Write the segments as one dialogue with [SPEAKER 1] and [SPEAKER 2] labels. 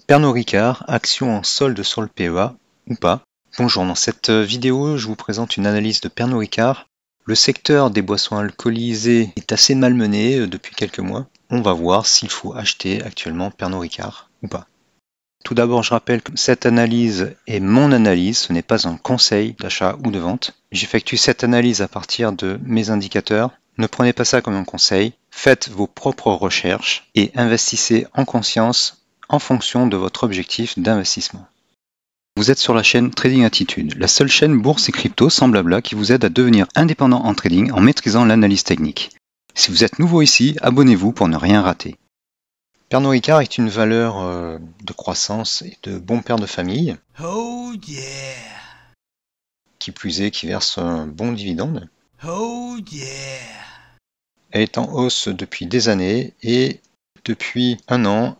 [SPEAKER 1] Pernod Ricard, action en solde sur le PEA ou pas? Bonjour, dans cette vidéo, je vous présente une analyse de Pernod Ricard. Le secteur des boissons alcoolisées est assez malmené depuis quelques mois. On va voir s'il faut acheter actuellement Pernod Ricard ou pas. Tout d'abord, je rappelle que cette analyse est mon analyse, ce n'est pas un conseil d'achat ou de vente. J'effectue cette analyse à partir de mes indicateurs. Ne prenez pas ça comme un conseil, faites vos propres recherches et investissez en conscience en fonction de votre objectif d'investissement. Vous êtes sur la chaîne Trading Attitude, la seule chaîne bourse et crypto sans blabla qui vous aide à devenir indépendant en trading en maîtrisant l'analyse technique. Si vous êtes nouveau ici, abonnez-vous pour ne rien rater. Pernod Ricard est une valeur de croissance et de bon père de famille.
[SPEAKER 2] Oh yeah!
[SPEAKER 1] Qui plus est, qui verse un bon dividende.
[SPEAKER 2] Oh yeah!
[SPEAKER 1] Elle est en hausse depuis des années et depuis un an,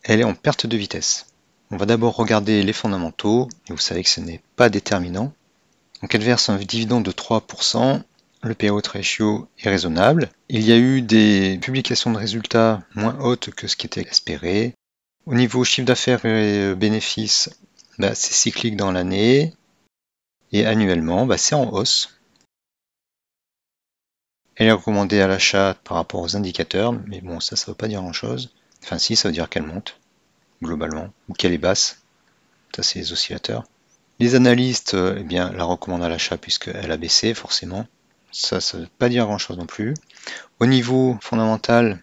[SPEAKER 1] elle est en perte de vitesse. On va d'abord regarder les fondamentaux, et vous savez que ce n'est pas déterminant. Donc elle verse un dividende de 3%, le payout ratio est raisonnable. Il y a eu des publications de résultats moins hautes que ce qui était espéré. Au niveau chiffre d'affaires et bénéfices, c'est cyclique dans l'année, et annuellement, c'est en hausse. Elle est recommandée à l'achat par rapport aux indicateurs, mais bon, ça ne veut pas dire grand-chose. Enfin si, ça veut dire qu'elle monte, globalement, ou qu'elle est basse. Ça, c'est les oscillateurs. Les analystes la recommandent à l'achat puisqu'elle a baissé, forcément. Ça ne veut pas dire grand-chose non plus. Au niveau fondamental,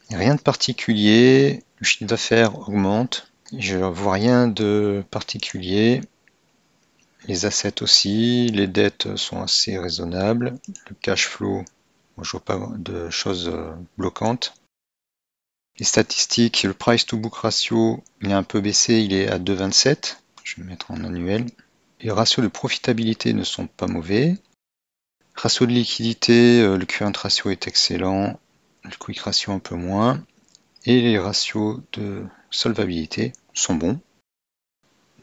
[SPEAKER 1] rien de particulier. Le chiffre d'affaires augmente. Je ne vois rien de particulier. Les assets aussi. Les dettes sont assez raisonnables. Le cash flow, je vois pas de choses bloquantes. Les statistiques, le price to book ratio, il est un peu baissé, il est à 2,27. Je vais le mettre en annuel. Les ratios de profitabilité ne sont pas mauvais. Ratio de liquidité, le current ratio est excellent, le quick ratio un peu moins. Et les ratios de solvabilité sont bons.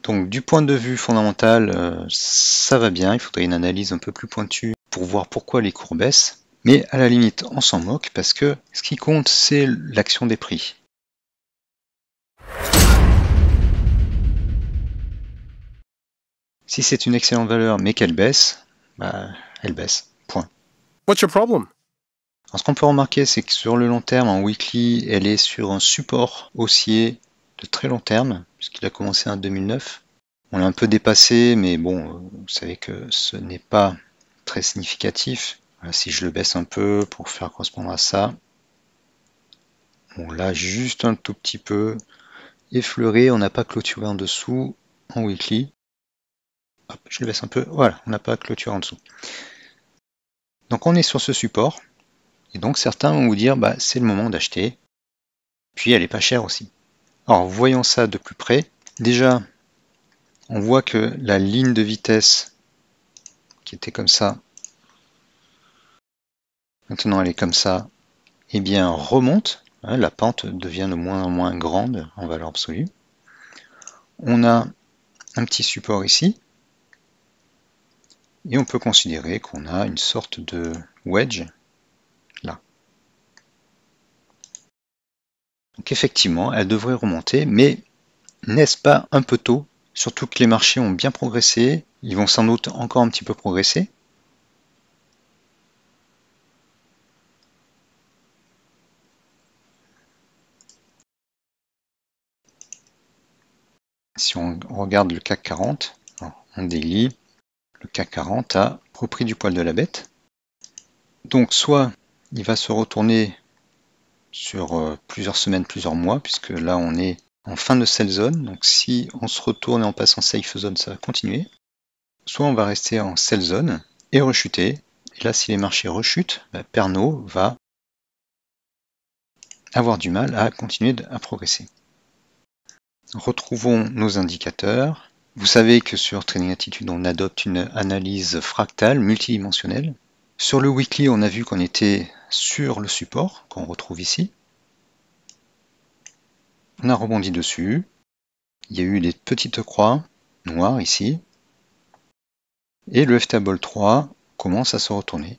[SPEAKER 1] Donc du point de vue fondamental, ça va bien. Il faudrait une analyse un peu plus pointue pour voir pourquoi les cours baissent. Mais à la limite, on s'en moque parce que ce qui compte, c'est l'action des prix. Si c'est une excellente valeur mais qu'elle baisse, elle baisse. Point.
[SPEAKER 2] What's your problem?
[SPEAKER 1] Alors, ce qu'on peut remarquer, c'est que sur le long terme, en weekly, elle est sur un support haussier de très long terme, puisqu'il a commencé en 2009. On l'a un peu dépassé, mais bon, vous savez que ce n'est pas très significatif. Voilà, si je le baisse un peu pour faire correspondre à ça, bon là juste un tout petit peu effleuré, on n'a pas clôturé en dessous en weekly. Hop, je le baisse un peu, voilà, on n'a pas clôturé en dessous. Donc on est sur ce support, et donc certains vont vous dire c'est le moment d'acheter, puis elle est pas chère aussi. Alors voyons ça de plus près. Déjà, on voit que la ligne de vitesse qui était comme ça, maintenant elle est comme ça, et bien remonte. La pente devient de moins en moins grande en valeur absolue. On a un petit support ici, et on peut considérer qu'on a une sorte de wedge là. Donc effectivement, elle devrait remonter, mais n'est-ce pas un peu tôt? Surtout que les marchés ont bien progressé, ils vont sans doute encore un petit peu progresser. Si on regarde le CAC 40, en daily, le CAC 40 a repris du poil de la bête. Donc soit il va se retourner sur plusieurs semaines, plusieurs mois, puisque là on est en fin de sell zone. Donc si on se retourne et on passe en safe zone, ça va continuer. Soit on va rester en sell zone et rechuter. Et là, si les marchés rechutent, Pernod va avoir du mal à continuer à progresser. Retrouvons nos indicateurs. Vous savez que sur Trading Attitude, on adopte une analyse fractale multidimensionnelle. Sur le weekly, on a vu qu'on était sur le support qu'on retrouve ici. On a rebondi dessus. Il y a eu des petites croix noires ici. Et le F-Table 3 commence à se retourner.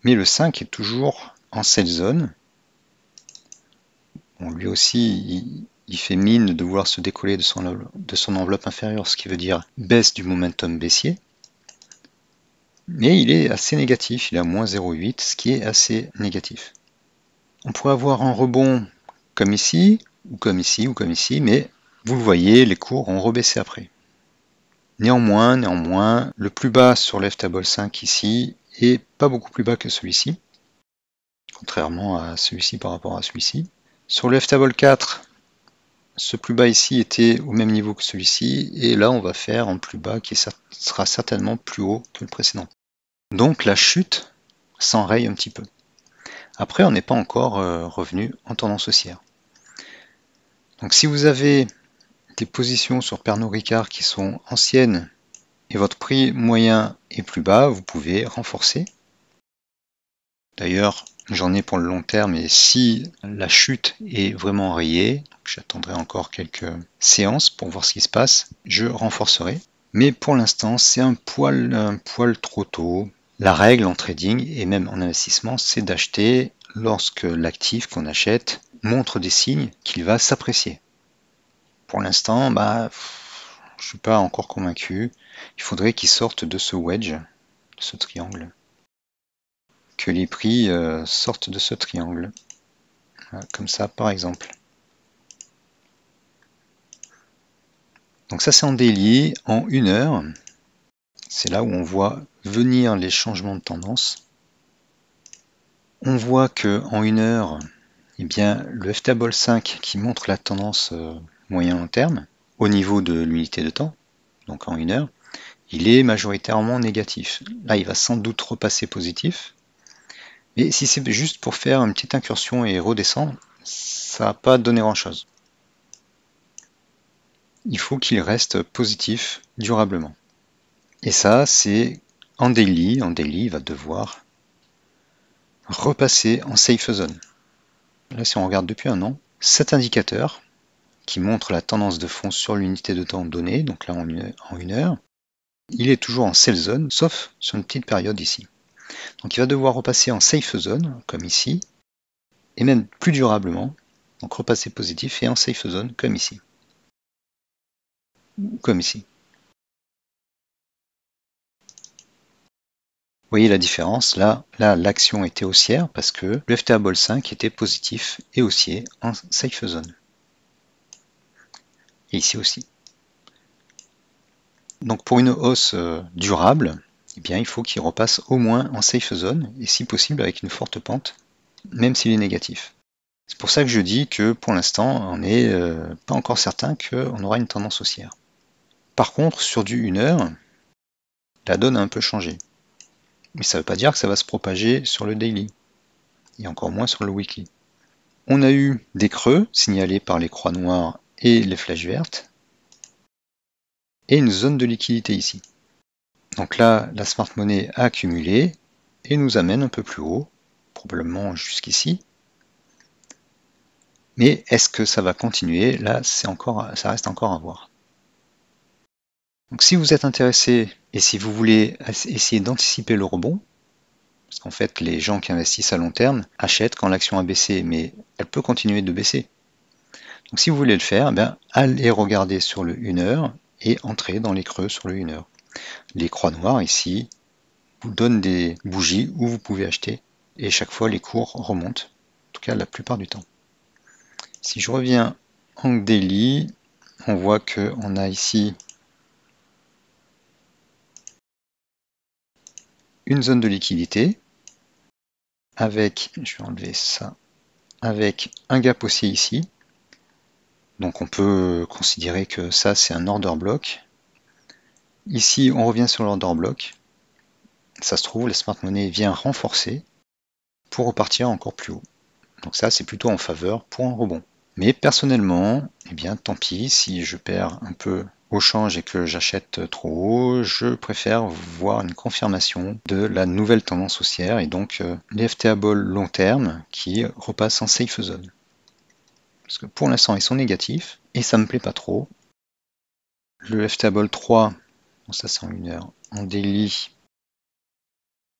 [SPEAKER 1] Mais le 5 est toujours en sell zone. Bon, lui aussi, il fait mine de vouloir se décoller de son enveloppe inférieure, ce qui veut dire baisse du momentum baissier. Mais il est assez négatif, il est à moins 0,8, ce qui est assez négatif. On pourrait avoir un rebond comme ici, ou comme ici, ou comme ici, mais vous le voyez, les cours ont rebaissé après. Néanmoins, le plus bas sur le F-Table 5 ici est pas beaucoup plus bas que celui-ci, contrairement à celui-ci par rapport à celui-ci. Sur le F-Table 4, ce plus bas ici était au même niveau que celui-ci, et là on va faire un plus bas qui sera certainement plus haut que le précédent. Donc la chute s'enraye un petit peu. Après, on n'est pas encore revenu en tendance haussière. Donc si vous avez des positions sur Pernod Ricard qui sont anciennes et votre prix moyen est plus bas, vous pouvez renforcer. D'ailleurs, j'en ai pour le long terme et si la chute est vraiment enrayée, j'attendrai encore quelques séances pour voir ce qui se passe, je renforcerai. Mais pour l'instant, c'est un poil trop tôt. La règle en trading et même en investissement, c'est d'acheter lorsque l'actif qu'on achète montre des signes qu'il va s'apprécier. Pour l'instant, je suis pas encore convaincu. Il faudrait qu'il sorte de ce wedge, de ce triangle. Que les prix sortent de ce triangle. Voilà, comme ça, par exemple. Donc ça, c'est en daily, en 1 heure. C'est là où on voit venir les changements de tendance. On voit que en 1 heure, eh bien, le F-Table 5 qui montre la tendance moyen-long terme, au niveau de l'unité de temps, donc en 1 heure, il est majoritairement négatif. Là, il va sans doute repasser positif. Mais si c'est juste pour faire une petite incursion et redescendre, ça va pas donner grand-chose. Il faut qu'il reste positif durablement. Et ça, c'est en daily. En daily, il va devoir repasser en safe zone. Là, si on regarde depuis un an, cet indicateur qui montre la tendance de fond sur l'unité de temps donnée, donc là en 1 heure, il est toujours en sell zone, sauf sur une petite période ici. Donc il va devoir repasser en safe zone, comme ici, et même plus durablement, donc repasser positif et en safe zone, comme ici. Ou comme ici. Vous voyez la différence, là l'action était haussière parce que le FTA-Ball 5 était positif et haussier en safe zone. Et ici aussi. Donc pour une hausse durable, eh bien, il faut qu'il repasse au moins en safe zone, et si possible avec une forte pente, même s'il est négatif. C'est pour ça que je dis que pour l'instant, on n'est pas encore certain qu'on aura une tendance haussière. Par contre, sur du 1 heure, la donne a un peu changé. Mais ça ne veut pas dire que ça va se propager sur le daily, et encore moins sur le weekly. On a eu des creux signalés par les croix noires et les flèches vertes, et une zone de liquidité ici. Donc là, la smart money a accumulé et nous amène un peu plus haut, probablement jusqu'ici. Mais est-ce que ça va continuer? Là, ça reste encore à voir. Donc si vous êtes intéressé et si vous voulez essayer d'anticiper le rebond, parce qu'en fait les gens qui investissent à long terme achètent quand l'action a baissé, mais elle peut continuer de baisser. Donc si vous voulez le faire, allez regarder sur le 1 heure et entrez dans les creux sur le 1 heure. Les croix noires ici vous donnent des bougies où vous pouvez acheter et chaque fois les cours remontent, en tout cas la plupart du temps. Si je reviens en daily, on voit qu'on a ici une zone de liquidité avec, je vais enlever ça, avec un gap haussier ici. Donc on peut considérer que ça c'est un order block. Ici on revient sur l'order block. Ça se trouve la smart money vient renforcer pour repartir encore plus haut. Donc ça c'est plutôt en faveur pour un rebond. Mais personnellement, eh bien tant pis si je perds un peu au change et que j'achète trop haut, je préfère voir une confirmation de la nouvelle tendance haussière et donc les FTA Ball long terme qui repassent en safe zone. Parce que pour l'instant ils sont négatifs et ça me plaît pas trop. Le FTA Ball 3, bon, ça c'est en 1 heure, en daily,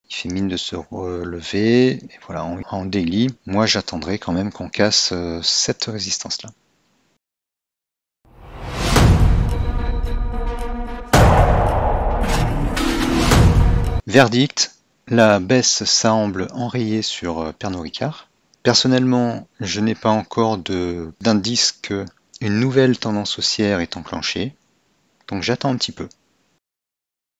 [SPEAKER 1] Il fait mine de se relever. Et voilà, en daily, moi j'attendrai quand même qu'on casse cette résistance-là. Verdict, la baisse semble enrayée sur Pernod Ricard. Personnellement, je n'ai pas encore d'indice qu'une nouvelle tendance haussière est enclenchée, donc j'attends un petit peu.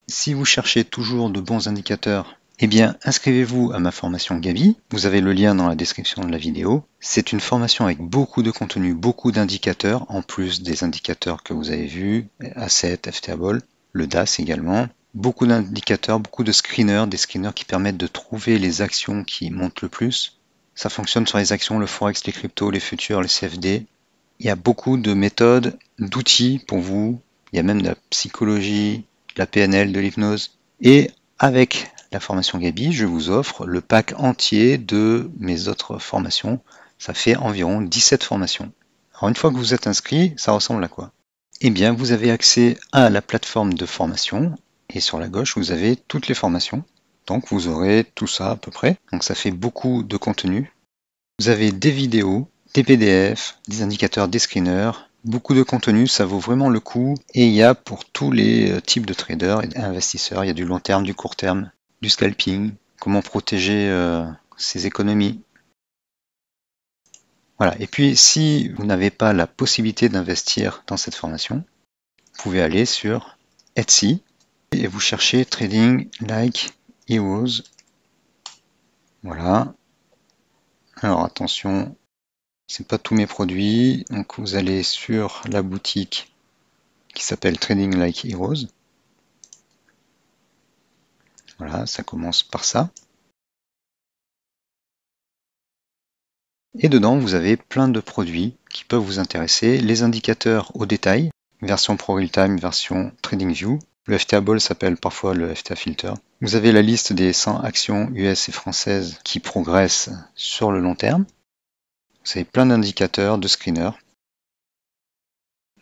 [SPEAKER 1] Si vous cherchez toujours de bons indicateurs, eh bien inscrivez-vous à ma formation Gabi, vous avez le lien dans la description de la vidéo. C'est une formation avec beaucoup de contenu, beaucoup d'indicateurs, en plus des indicateurs que vous avez vus, A7, FTABOL, le DAS également. Beaucoup d'indicateurs, beaucoup de screeners, des screeners qui permettent de trouver les actions qui montent le plus. Ça fonctionne sur les actions, le forex, les cryptos, les futurs, les CFD. Il y a beaucoup de méthodes, d'outils pour vous. Il y a même de la psychologie, de la PNL, de l'hypnose. Et avec la formation Gabi, je vous offre le pack entier de mes autres formations. Ça fait environ 17 formations. Alors une fois que vous êtes inscrit, ça ressemble à quoi? Eh bien, vous avez accès à la plateforme de formation. Et sur la gauche, vous avez toutes les formations. Donc vous aurez tout ça à peu près. Donc ça fait beaucoup de contenu. Vous avez des vidéos, des PDF, des indicateurs, des screeners. Beaucoup de contenu, ça vaut vraiment le coup. Et il y a pour tous les types de traders et investisseurs. Il y a du long terme, du court terme, du scalping, comment protéger ses économies. Voilà. Et puis si vous n'avez pas la possibilité d'investir dans cette formation, vous pouvez aller sur Etsy et vous cherchez Trading Like Heroes. Voilà. Alors attention, c'est pas tous mes produits. Donc vous allez sur la boutique qui s'appelle Trading Like Heroes. Voilà, ça commence par ça. Et dedans, vous avez plein de produits qui peuvent vous intéresser. Les indicateurs au détail, version Pro Real Time, version TradingView. Le FTA Ball s'appelle parfois le FTA Filter. Vous avez la liste des 100 actions US et françaises qui progressent sur le long terme. Vous avez plein d'indicateurs, de screeners,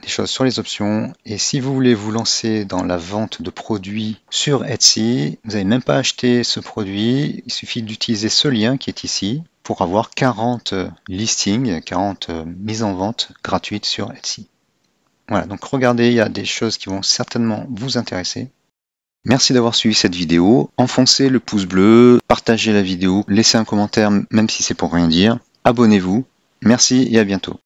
[SPEAKER 1] des choses sur les options. Et si vous voulez vous lancer dans la vente de produits sur Etsy, vous n'avez même pas acheté ce produit. Il suffit d'utiliser ce lien qui est ici pour avoir 40 listings, 40 mises en vente gratuites sur Etsy. Voilà, donc regardez, il y a des choses qui vont certainement vous intéresser. Merci d'avoir suivi cette vidéo. Enfoncez le pouce bleu, partagez la vidéo, laissez un commentaire même si c'est pour rien dire. Abonnez-vous. Merci et à bientôt.